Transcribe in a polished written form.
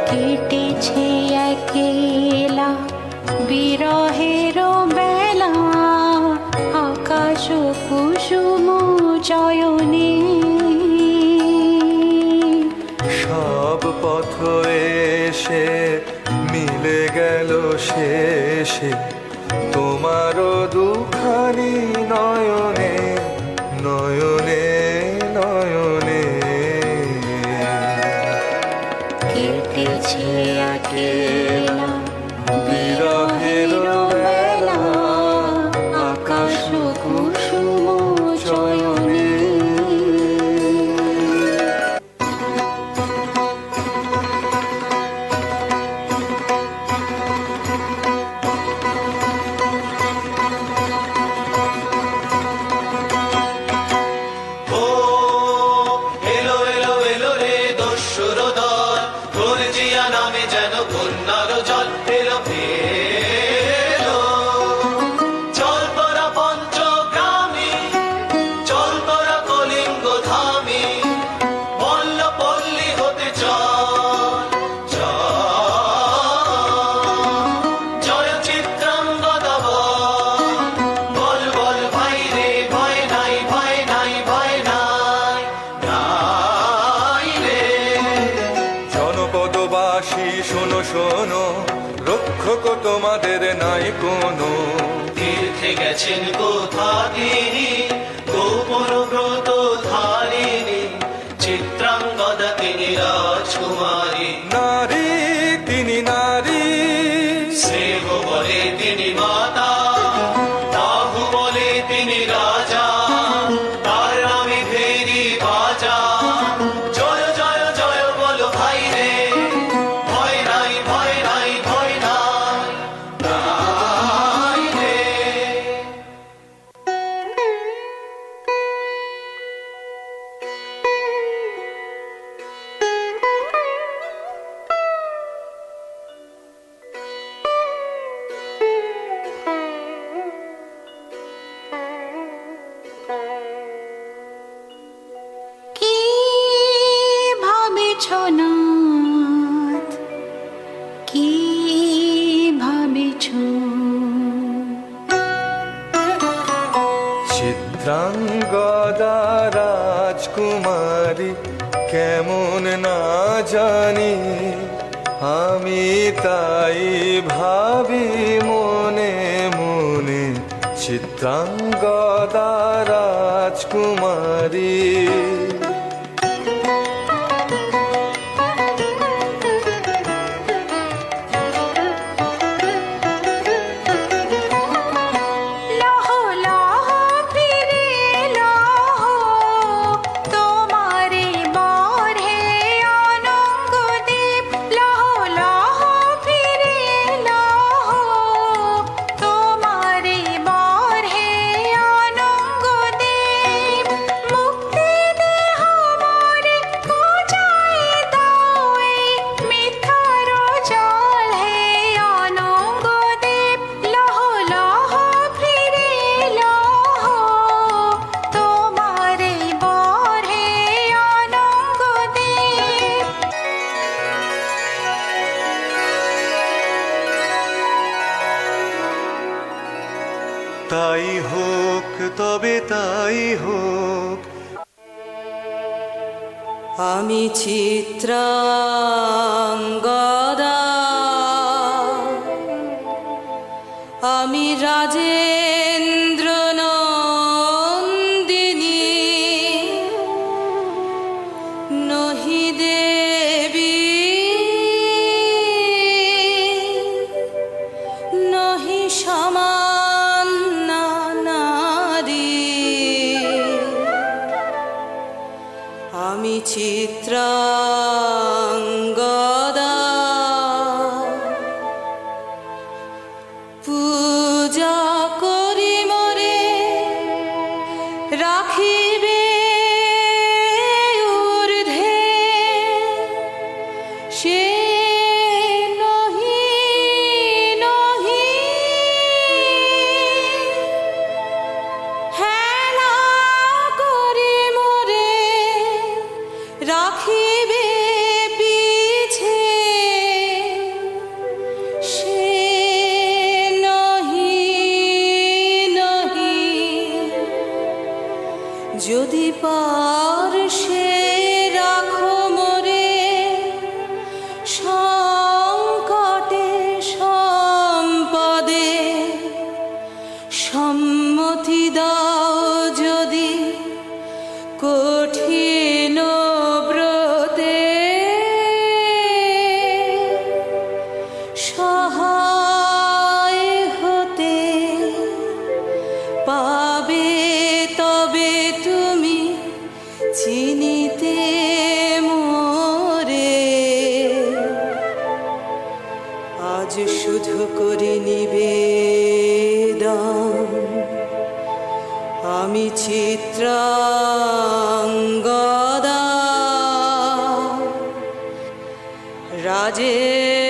কেটেছে একেলা বিরহের বেলা, আকাশ কুসুম চয়নে। সব পথ এসে মিলে গেল শেষে তোমারও দুখানি নয়নে নয়নে নয়নে। কেটেছে একেলা বিরহের বেলা, আকাশ কুসুম চয়নে। শোনো শোনো, রক্ষক তোমাদের নাই কোনো। তীর্থে গেছেন কোথা তিনি, গোপন ব্রত ধারিণী, চিত্রাঙ্গদা তিনি রাজকুমারী। নারী তিনি নারী, স্নেহ বলে তিনি মাতা, বাহু বলে তিনি রাজা, তার নামে ফেরি বাজা। জয় জয় জয় বলো ভাই রে, ভয় নাই ভয় নাই ভয় নাই নাই রে। কি ভাবেছ নাথ, কি ভাবেছ? চিত্রাঙ্গদা রাজকুমারী কেমন না জানি, আমি তাই ভাবি মনে মনে। চিত্রাঙ্গদা রাজকুমারী লহ লহ ফিরে লহ, তোমারে বর হে অনঙ্গদেব। লহ লহ ফিরে লহ, তোমারে বর হে অনঙ্গদেব। মুক্তি দেহ মোরে খোঁজাই দাও, এই মিথ্যার জল হে অনঙ্গদেব। লহ লহ ফিরে লহ, তোমারে বর হে অনঙ্গদেব। তাই হোক তবে তাই হোক। আমি চিত্রাঙ্গদা, আমি রাজেন্দ্র নন্দিনী, নহি দেবী নহি সমান্না নারী। আমি চিত্রাঙ্গদা, আজ শুধু করি নিবেদন আমি চিত্রাঙ্গদা রাজে